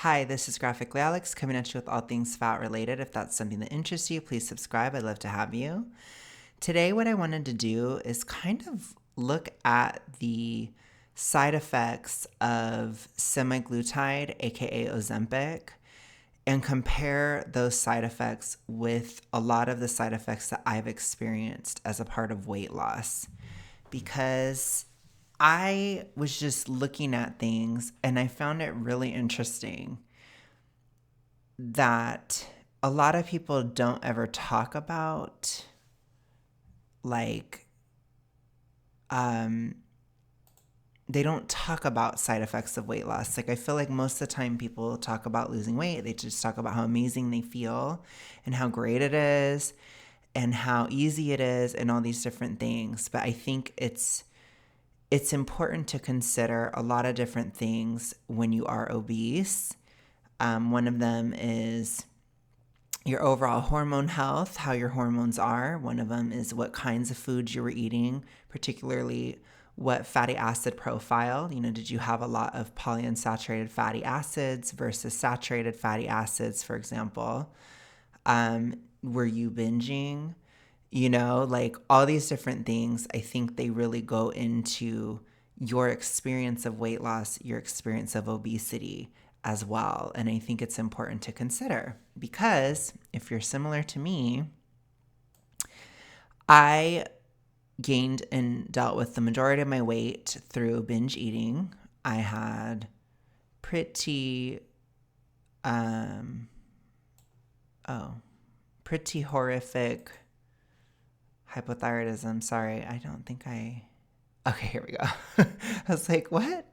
Hi, this is Graphically Alex coming at you with all things fat related. If that's something that interests you, please subscribe. I'd love to have you. Today, what I wanted to do is kind of look at the side effects of semaglutide, aka Ozempic, and compare those side effects with a lot of the side effects that I've experienced as a part of weight loss. Because I was just looking at things and I found it really interesting that a lot of people don't ever talk about like um they don't talk about side effects of weight loss. Like I feel like most of the time people talk about losing weight, they just talk about how amazing they feel and how great it is and how easy it is and all these different things. But I think it's important to consider a lot of different things when you are obese. One of them is your overall hormone health, how your hormones are. One of them is what kinds of foods you were eating, particularly what fatty acid profile. Did you have a lot of polyunsaturated fatty acids versus saturated fatty acids, for example? Were you binging? Like all these different things, I think they really go into your experience of weight loss, your experience of obesity as well. And I think it's important to consider because if you're similar to me, I gained and dealt with the majority of my weight through binge eating. I had pretty, pretty horrific hypothyroidism. Sorry, I don't think okay, here we go. I was like, what?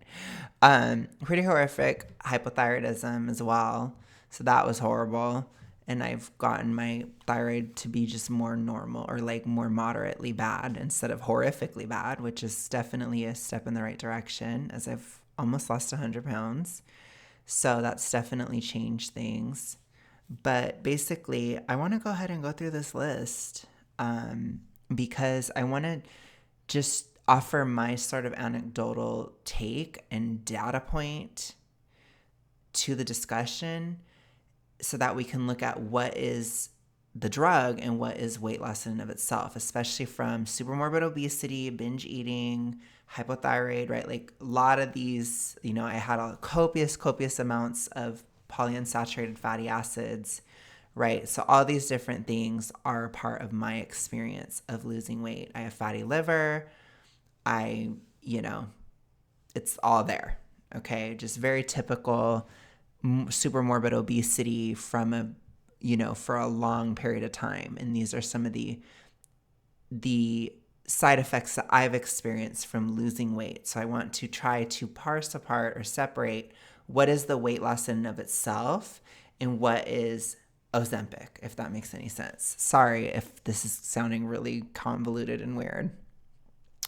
Pretty horrific hypothyroidism as well. So that was horrible. And I've gotten my thyroid to be just more normal or like more moderately bad instead of horrifically bad, which is definitely a step in the right direction as I've almost lost 100 pounds. So that's definitely changed things. But basically, I want to go ahead and go through this list because I want to just offer my sort of anecdotal take and data point to the discussion so that we can look at what is the drug and what is weight loss in and of itself, especially from supermorbid obesity, binge eating, hypothyroid, right? Like a lot of these, I had copious amounts of polyunsaturated fatty acids, right? So all these different things are part of my experience of losing weight. I have fatty liver. It's all there. Okay. Just very typical super morbid obesity from for a long period of time. And these are some of the side effects that I've experienced from losing weight. So I want to try to parse apart or separate what is the weight loss in and of itself and what is Ozempic, if that makes any sense. Sorry if this is sounding really convoluted and weird,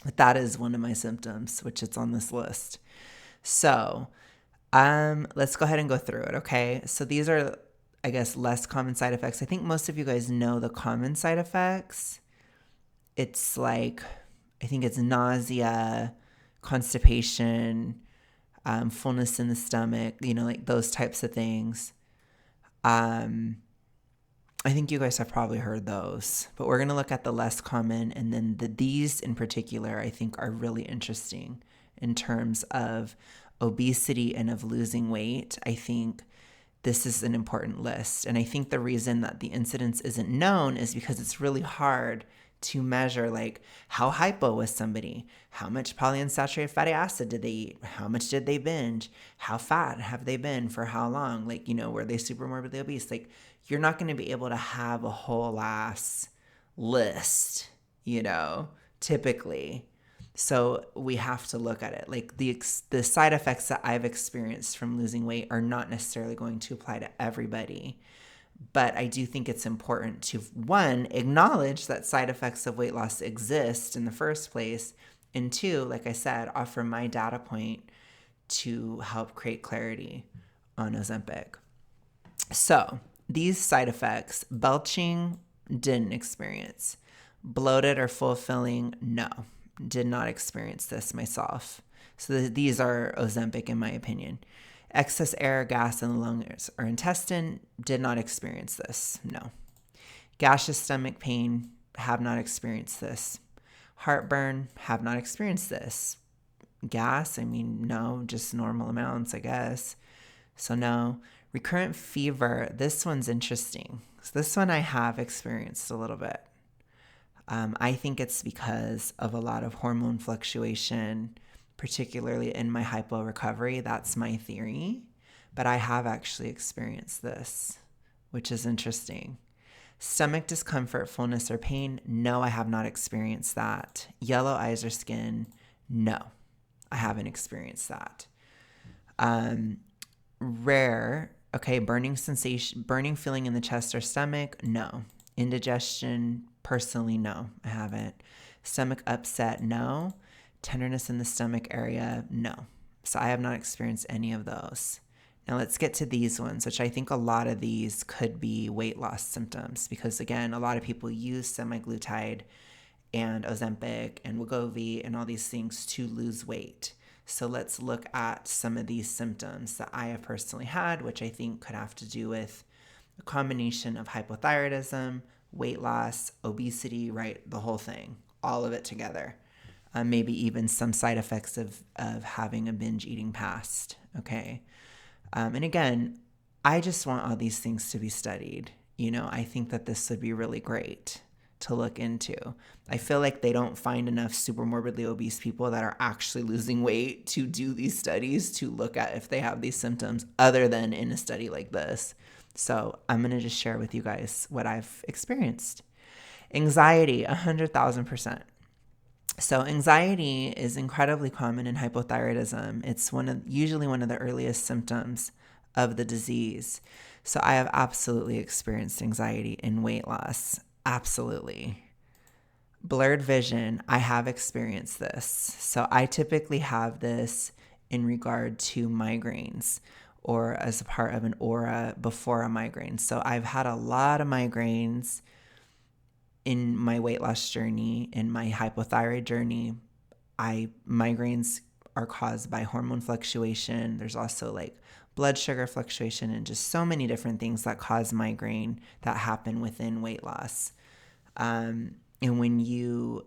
but that is one of my symptoms, which is on this list. So let's go ahead and go through it, okay? So these are, I guess, less common side effects. I think most of you guys know the common side effects. It's like, I think it's nausea, constipation, fullness in the stomach, like those types of things. I think you guys have probably heard those, but we're going to look at the less common, and then these in particular I think are really interesting in terms of obesity and of losing weight. I think this is an important list, and I think the reason that the incidence isn't known is because it's really hard to measure, like, how hypo was somebody, how much polyunsaturated fatty acid did they eat, how much did they binge, how fat have they been for how long, like, were they super morbidly obese? Like, you're not going to be able to have a whole ass list, typically. So we have to look at it. Like the side effects that I've experienced from losing weight are not necessarily going to apply to everybody. But I do think it's important to, one, acknowledge that side effects of weight loss exist in the first place. And two, like I said, offer my data point to help create clarity on Ozempic. So these side effects, belching, didn't experience. Bloated or fulfilling, no, did not experience this myself. So these are Ozempic in my opinion. Excess air, gas in the lungs or intestine, did not experience this. No. Gaseous stomach pain, have not experienced this. Heartburn, have not experienced this. Gas, I mean, no, just normal amounts, I guess. So no. Recurrent fever, this one's interesting. So this one I have experienced a little bit. I think it's because of a lot of hormone fluctuation, particularly in my hypo recovery. That's my theory. But I have actually experienced this, which is interesting. Stomach discomfort, fullness, or pain, no, I have not experienced that. Yellow eyes or skin, no, I haven't experienced that. Rare, okay, burning sensation, burning feeling in the chest or stomach, no. Indigestion, personally, no, I haven't. Stomach upset, no. Tenderness in the stomach area, no. So I have not experienced any of those. Now let's get to these ones, which I think a lot of these could be weight loss symptoms because, again, a lot of people use semaglutide and Ozempic and Wegovy and all these things to lose weight. So let's look at some of these symptoms that I have personally had, which I think could have to do with a combination of hypothyroidism, weight loss, obesity, right? The whole thing, all of it together. Maybe even some side effects of having a binge eating past, okay? And again, I just want all these things to be studied. I think that this would be really great to look into. I feel like they don't find enough super morbidly obese people that are actually losing weight to do these studies to look at if they have these symptoms other than in a study like this. So I'm going to just share with you guys what I've experienced. Anxiety, 100,000%. So anxiety is incredibly common in hypothyroidism. It's usually one of the earliest symptoms of the disease. So I have absolutely experienced anxiety in weight loss. Absolutely. Blurred vision, I have experienced this. So I typically have this in regard to migraines or as a part of an aura before a migraine. So I've had a lot of migraines in my weight loss journey, in my hypothyroid journey. Migraines are caused by hormone fluctuation. There's also like blood sugar fluctuation and just so many different things that cause migraine that happen within weight loss. And when you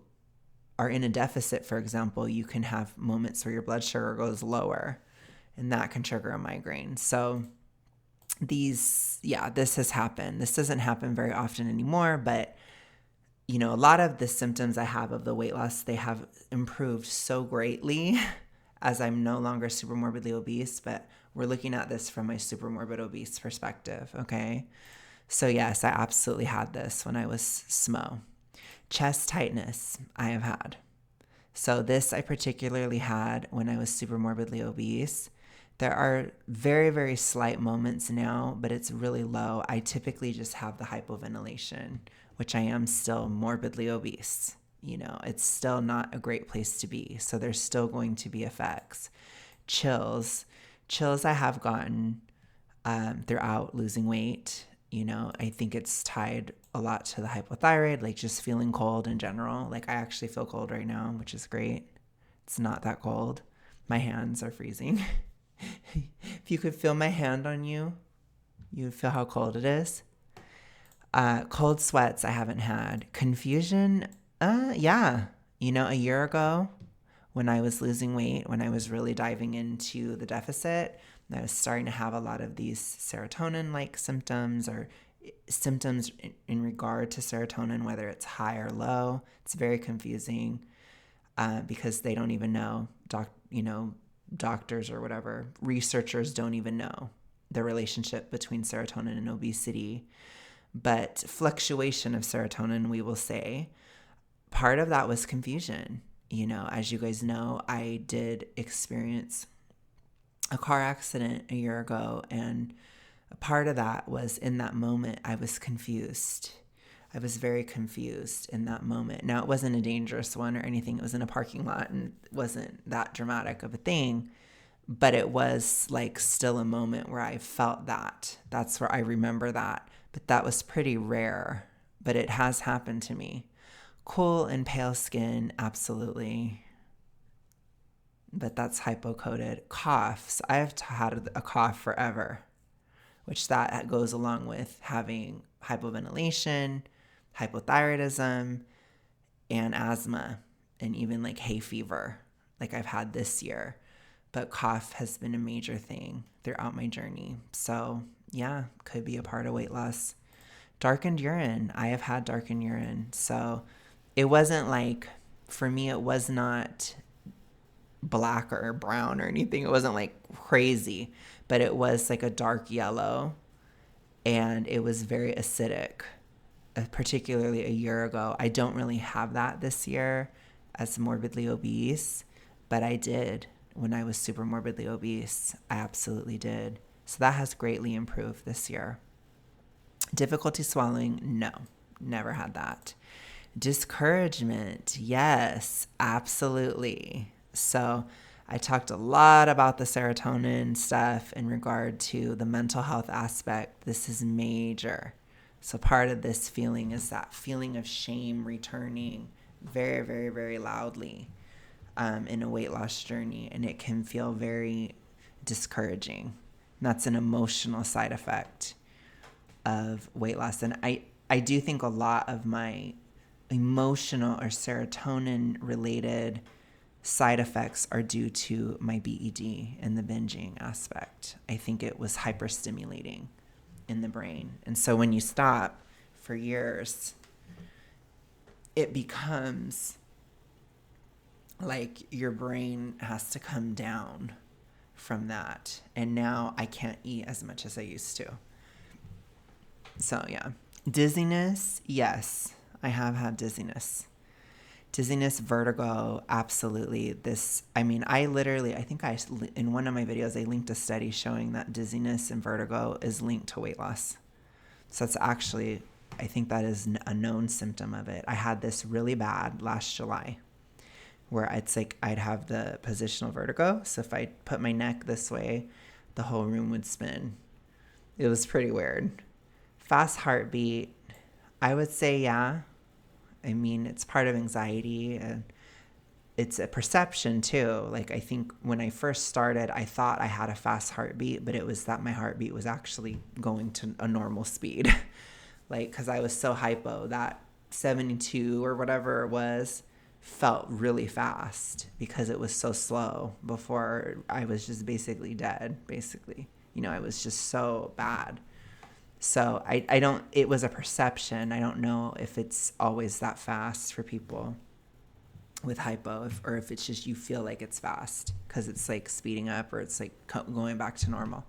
are in a deficit, for example, you can have moments where your blood sugar goes lower and that can trigger a migraine. So this has happened. This doesn't happen very often anymore, but a lot of the symptoms I have of the weight loss, they have improved so greatly as I'm no longer super morbidly obese, but we're looking at this from my super morbid obese perspective, okay? So yes, I absolutely had this when I was SMO. Chest tightness, I have had. So this I particularly had when I was super morbidly obese. There are very, very slight moments now, but it's really low. I typically just have the hypoventilation, which I am still morbidly obese. It's still not a great place to be. So there's still going to be effects. Chills I have gotten throughout losing weight. I think it's tied a lot to the hypothyroid, like just feeling cold in general. Like I actually feel cold right now, which is great. It's not that cold. My hands are freezing. If you could feel my hand on you, you would feel how cold it is. Cold sweats I haven't had. Confusion, yeah. A year ago when I was losing weight, when I was really diving into the deficit, I was starting to have a lot of these serotonin-like symptoms or symptoms in regard to serotonin, whether it's high or low. It's very confusing because they don't even know, doctors or whatever, researchers don't even know the relationship between serotonin and obesity. But fluctuation of serotonin, we will say, part of that was confusion. As you guys know, I did experience a car accident a year ago, and a part of that was in that moment, I was confused. I was very confused in that moment. Now, it wasn't a dangerous one or anything. It was in a parking lot and it wasn't that dramatic of a thing, but it was like still a moment where I felt that. That's where I remember that. But that was pretty rare, but it has happened to me. Cool and pale skin, absolutely. but that's hypo-coded. Coughs. I've had a cough forever, which that goes along with having hypoventilation, hypothyroidism, and asthma, and even like hay fever, like I've had this year. But cough has been a major thing throughout my journey. So yeah, could be a part of weight loss. Darkened urine. I have had darkened urine. So it wasn't like, for me, it was not black or brown or anything. It wasn't like crazy, but it was like a dark yellow, and it was very acidic, particularly a year ago. I don't really have that this year as morbidly obese, but I did when I was super morbidly obese. I absolutely did. So that has greatly improved this year. Difficulty swallowing? No, never had that. Discouragement? Yes, absolutely. So I talked a lot about the serotonin stuff in regard to the mental health aspect. This is major. So part of this feeling is that feeling of shame returning very, very, very loudly in a weight loss journey, and it can feel very discouraging. And that's an emotional side effect of weight loss. And I do think a lot of my emotional or serotonin related side effects are due to my BED and the binging aspect. I think it was hyperstimulating in the brain. And so when you stop for years, it becomes like your brain has to come down from that. And now I can't eat as much as I used to. So yeah. Dizziness, yes, I have had dizziness. Dizziness, vertigo, absolutely. I think in one of my videos, I linked a study showing that dizziness and vertigo is linked to weight loss. So that's actually, I think that is a known symptom of it. I had this really bad last July where it's like I'd have the positional vertigo. So if I put my neck this way, the whole room would spin. It was pretty weird. Fast heartbeat, I would say, yeah. I mean, it's part of anxiety, and it's a perception too. Like, I think when I first started, I thought I had a fast heartbeat, but it was that my heartbeat was actually going to a normal speed. Like, because I was so hypo, that 72 or whatever it was felt really fast because it was so slow before I was just basically dead, basically. I was just so bad. So I don't, it was a perception. I don't know if it's always that fast for people with hypo, or if it's just you feel like it's fast because it's like speeding up or it's like going back to normal.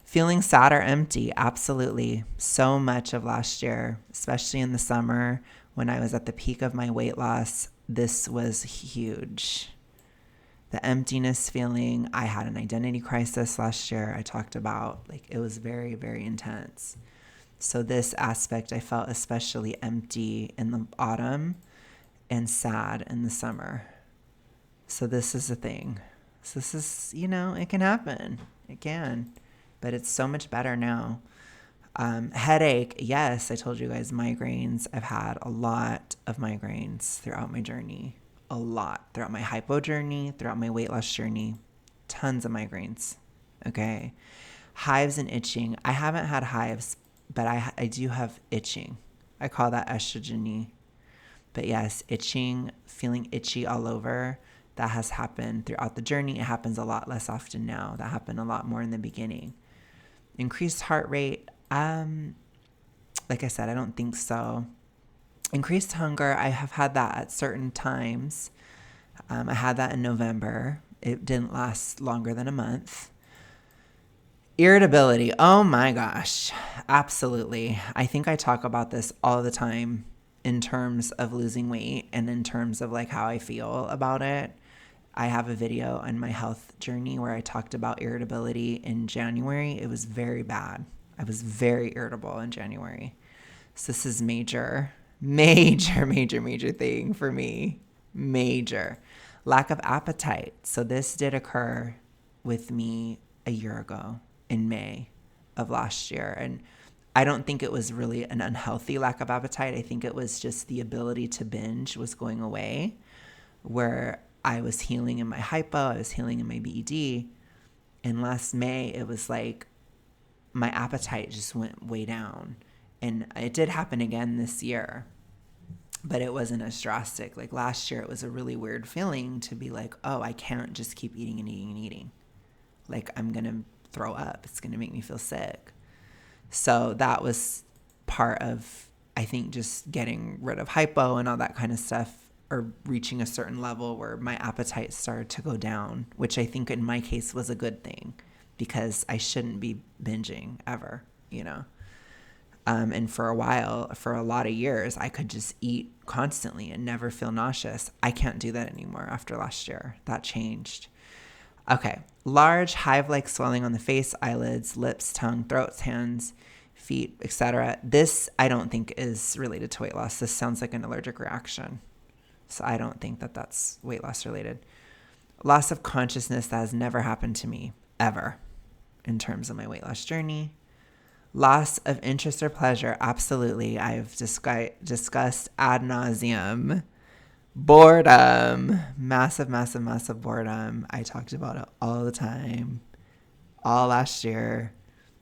Feeling sad or empty, absolutely. So much of last year, especially in the summer when I was at the peak of my weight loss, this was huge. The emptiness feeling. I had an identity crisis last year. I talked about, like, it was very, very intense. So this aspect, I felt especially empty in the autumn and sad in the summer. So this is the thing. So this is, it can happen. It can. But it's so much better now. Headache, yes, I told you guys, migraines. I've had a lot of migraines throughout my journey. A lot. Throughout my hypo journey, throughout my weight loss journey. Tons of migraines. Okay. Hives and itching. I haven't had hives, but I do have itching. I call that estrogen-y. But yes, itching, feeling itchy all over, that has happened throughout the journey. It happens a lot less often now. That happened a lot more in the beginning. Increased heart rate. Like I said, I don't think so. Increased hunger. I have had that at certain times. I had that in November. It didn't last longer than a month. Irritability. Oh my gosh. Absolutely. I think I talk about this all the time in terms of losing weight and in terms of like how I feel about it. I have a video on my health journey where I talked about irritability in January. It was very bad. I was very irritable in January. So this is major thing for me. Major. Lack of appetite. So this did occur with me a year ago in May of last year. And I don't think it was really an unhealthy lack of appetite. I think it was just the ability to binge was going away, where I was healing in my hypo, I was healing in my BED. And last May, it was like my appetite just went way down. And it did happen again this year, but it wasn't as drastic. Like last year, it was a really weird feeling to be like, oh, I can't just keep eating and eating and eating. Like I'm going to throw up. It's going to make me feel sick. So that was part of, I think, just getting rid of hypo and all that kind of stuff, or reaching a certain level where my appetite started to go down, which I think in my case was a good thing because I shouldn't be binging ever, you know? And for a while, for a lot of years, I could just eat constantly and never feel nauseous. I can't do that anymore after last year. That changed. Okay. Large hive-like swelling on the face, eyelids, lips, tongue, throats, hands, feet, etc. This I don't think is related to weight loss. This sounds like an allergic reaction. So I don't think that that's weight loss related. Loss of consciousness, that has never happened to me ever in terms of my weight loss journey. Loss of interest or pleasure, absolutely. I've discussed ad nauseum. Boredom, massive, massive, massive boredom. I talked about it all the time, all last year.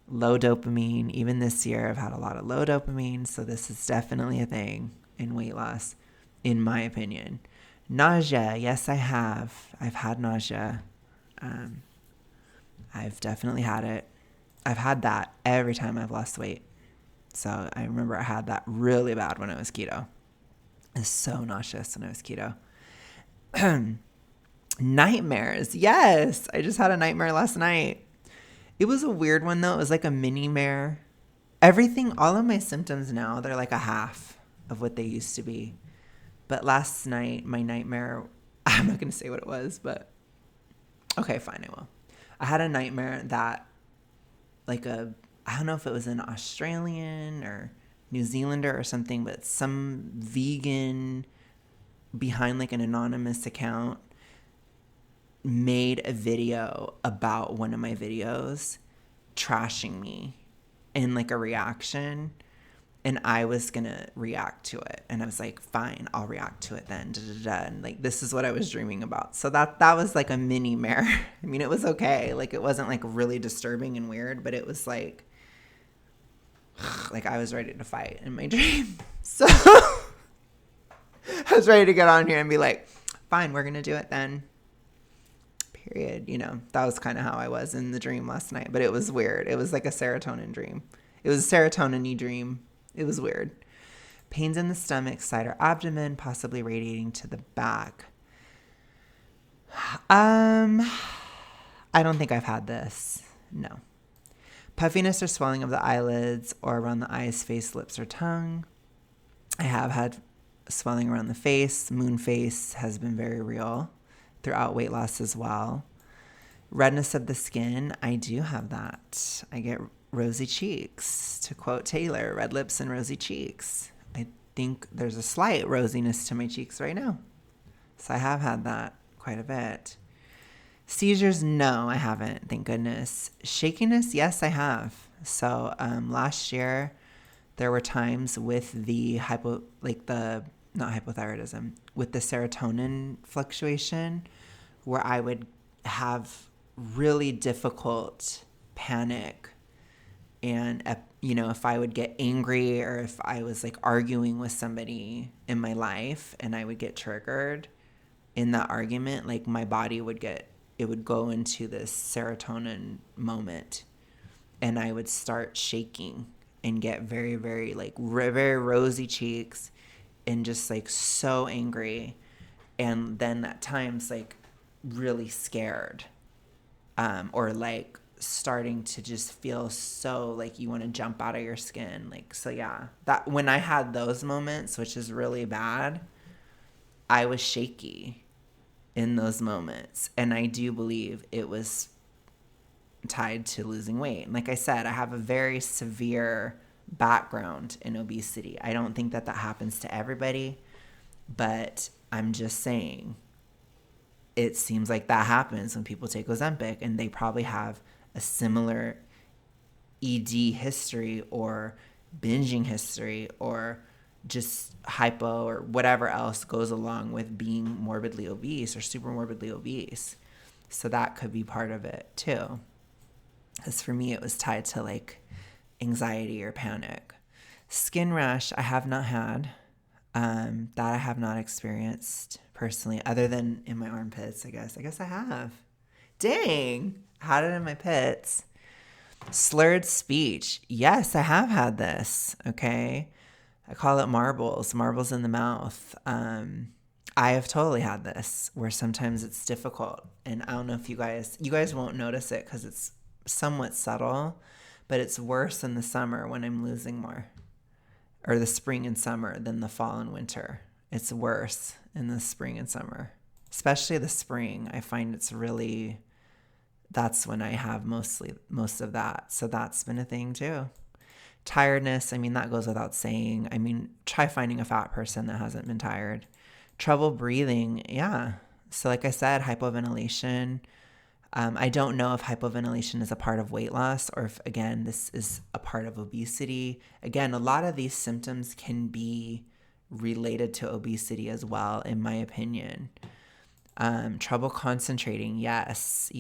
Low dopamine, even this year, I've had a lot of low dopamine. So this is definitely a thing in weight loss, in my opinion. Nausea, yes, I have. I've had nausea. I've definitely had it. I've had that every time I've lost weight. So I remember I had that really bad when I was keto. I was so nauseous when I was keto. Nightmares. Yes. I just had a nightmare last night. It was a weird one though. It was like a mini mare. Everything, all of my symptoms now, they're like a half of what they used to be. But last night, my nightmare, I'm not going to say what it was, but okay, fine, I will. I had a nightmare that I don't know if it was an Australian or New Zealander or something, but some vegan behind like an anonymous account made a video about one of my videos trashing me in like a reaction, and I was gonna react to it, and I was like, fine, I'll react to it then, and like this is what I was dreaming about. So that was like a mini mare. I mean, it was okay, like it wasn't like really disturbing and weird, but it was like I was ready to fight in my dream. So I was ready to get on here and be like, fine, we're gonna do it then, period. You know, that was kind of how I was in the dream last night, but it was weird. It was like a serotonin dream. It was a serotonin-y dream. It was weird. Pains in the stomach, side or abdomen, possibly radiating to the back. I don't think I've had this. No. Puffiness or swelling of the eyelids or around the eyes, face, lips, or tongue. I have had swelling around the face. Moon face has been very real throughout weight loss as well. Redness of the skin, I do have that. I get rosy cheeks. To quote Taylor, red lips and rosy cheeks. I think there's a slight rosiness to my cheeks right now. So I have had that quite a bit. Seizures, no, I haven't, thank goodness. Shakiness, yes, I have. So last year, there were times with the not hypothyroidism, with the serotonin fluctuation, where I would have really difficult panic. And, you know, if I would get angry or if I was like arguing with somebody in my life and I would get triggered in that argument, like my body would go into this serotonin moment and I would start shaking and get very, very very rosy cheeks and just like so angry. And then at times like really scared, or like starting to just feel so like you want to jump out of your skin. Like, so yeah, that when I had those moments, which is really bad, I was shaky in those moments. And I do believe it was tied to losing weight. And like I said, I have a very severe background in obesity. I don't think that happens to everybody, but I'm just saying it seems like that happens when people take Ozempic, and they probably have a similar ED history or binging history or just hypo or whatever else goes along with being morbidly obese or super morbidly obese. So that could be part of it too. Because for me, it was tied to like anxiety or panic. Skin rash, I have not had. That I have not experienced personally, other than in my armpits, I guess. I guess I have. Dang, I had it in my pits. Slurred speech. Yes, I have had this. Okay. I call it marbles in the mouth. I have totally had this where sometimes it's difficult. And I don't know if you guys won't notice it because it's somewhat subtle, but it's worse in the summer when I'm losing more, or the spring and summer than the fall and winter. It's worse in the spring and summer, especially the spring. I find that's when I have most of that. So that's been a thing too. Tiredness, I mean, that goes without saying. I mean, try finding a fat person that hasn't been tired. Trouble breathing, yeah. So like I said, hypoventilation. I don't know if hypoventilation is a part of weight loss or if, again, this is a part of obesity. Again, a lot of these symptoms can be related to obesity as well, in my opinion. Trouble concentrating, yes.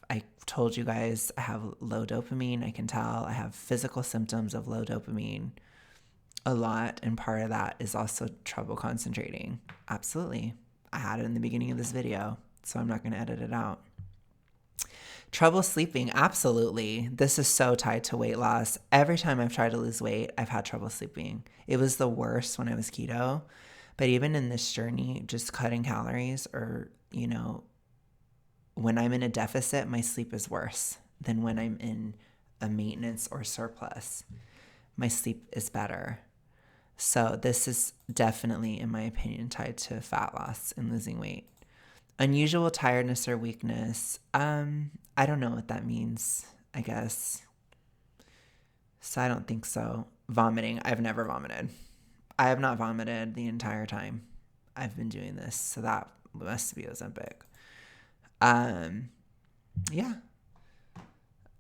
I told you guys I have low dopamine. I can tell I have physical symptoms of low dopamine a lot, and part of that is also trouble concentrating. Absolutely. I had it in the beginning of this video, so I'm not going to edit it out. Trouble sleeping, absolutely. This is so tied to weight loss. Every time I've tried to lose weight, I've had trouble sleeping. It was the worst when I was keto. But even in this journey, just cutting calories or, when I'm in a deficit, my sleep is worse than when I'm in a maintenance or surplus. My sleep is better. So this is definitely, in my opinion, tied to fat loss and losing weight. Unusual tiredness or weakness. I don't know what that means, I guess. So I don't think so. Vomiting. I've never vomited. I have not vomited the entire time I've been doing this. So that must be Ozempic. Yeah.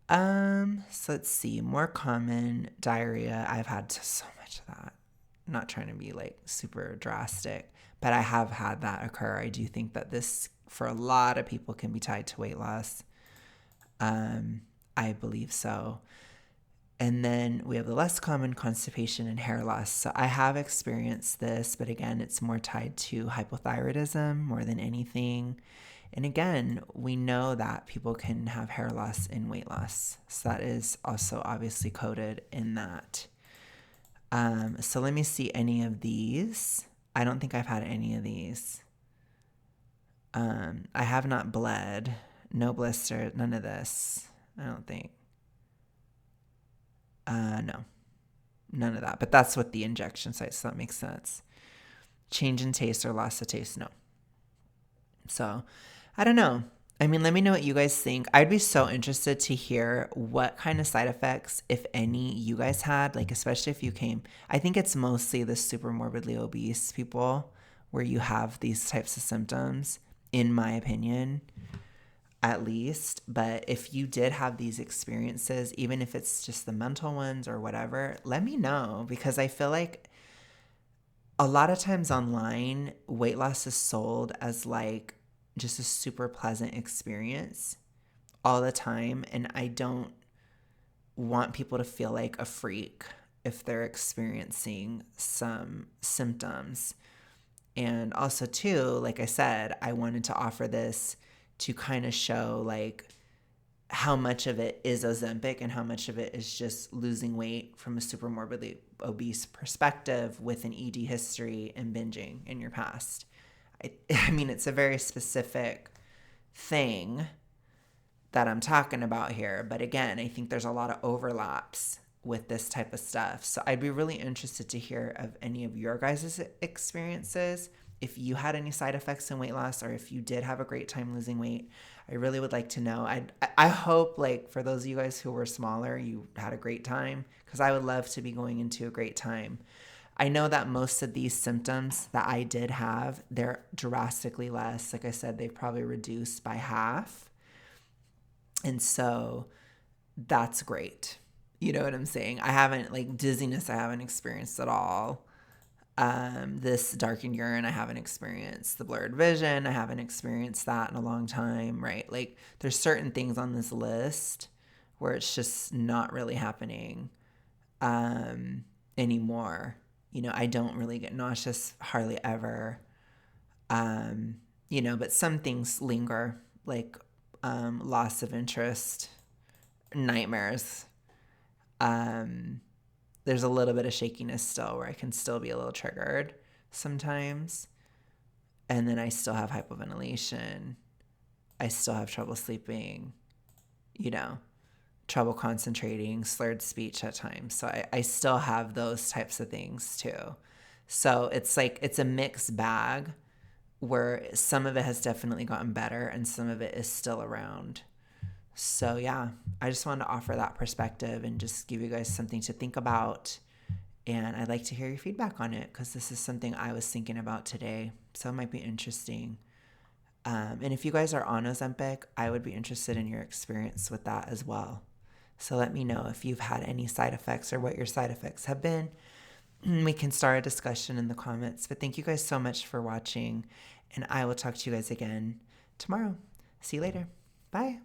So let's see. More common diarrhea. I've had so much of that. I'm not trying to be like super drastic, but I have had that occur. I do think that this, for a lot of people, can be tied to weight loss. I believe so. And then we have the less common constipation and hair loss. So I have experienced this, but again, it's more tied to hypothyroidism more than anything. And again, we know that people can have hair loss and weight loss. So that is also obviously coded in that. So let me see any of these. I don't think I've had any of these. I have not bled. No blister, none of this. I don't think. No, none of that. But that's what the injection site, so that makes sense. Change in taste or loss of taste, no. So, I don't know. I mean, let me know what you guys think. I'd be so interested to hear what kind of side effects, if any, you guys had, like especially if you came. I think it's mostly the super morbidly obese people where you have these types of symptoms, in my opinion, at least. But if you did have these experiences, even if it's just the mental ones or whatever, let me know, because I feel like a lot of times online, weight loss is sold as like just a super pleasant experience all the time. And I don't want people to feel like a freak if they're experiencing some symptoms. And also too, like I said, I wanted to offer this to kind of show like how much of it is Ozempic and how much of it is just losing weight from a super morbidly obese perspective with an ED history and binging in your past. I mean, it's a very specific thing that I'm talking about here. But again, I think there's a lot of overlaps with this type of stuff. So I'd be really interested to hear of any of your guys' experiences. If you had any side effects in weight loss, or if you did have a great time losing weight, I really would like to know. I hope, like, for those of you guys who were smaller, you had a great time, because I would love to be going into a great time. I know that most of these symptoms that I did have, they're drastically less. Like I said, they've probably reduced by half. And so that's great. You know what I'm saying? I haven't, like, dizziness I haven't experienced at all. this darkened urine. I haven't experienced the blurred vision. I haven't experienced that in a long time, right? Like there's certain things on this list where it's just not really happening anymore. You know, I don't really get nauseous hardly ever. You know, but some things linger, like loss of interest, nightmares. There's a little bit of shakiness still where I can still be a little triggered sometimes. And then I still have hypoventilation. I still have trouble sleeping, you know, trouble concentrating, slurred speech at times. So I still have those types of things too. So it's like, it's a mixed bag where some of it has definitely gotten better and some of it is still around. So yeah, I just wanted to offer that perspective and just give you guys something to think about. And I'd like to hear your feedback on it because this is something I was thinking about today. So it might be interesting. And if you guys are on Ozempic, I would be interested in your experience with that as well. So let me know if you've had any side effects or what your side effects have been. We can start a discussion in the comments. But thank you guys so much for watching. And I will talk to you guys again tomorrow. See you later. Bye.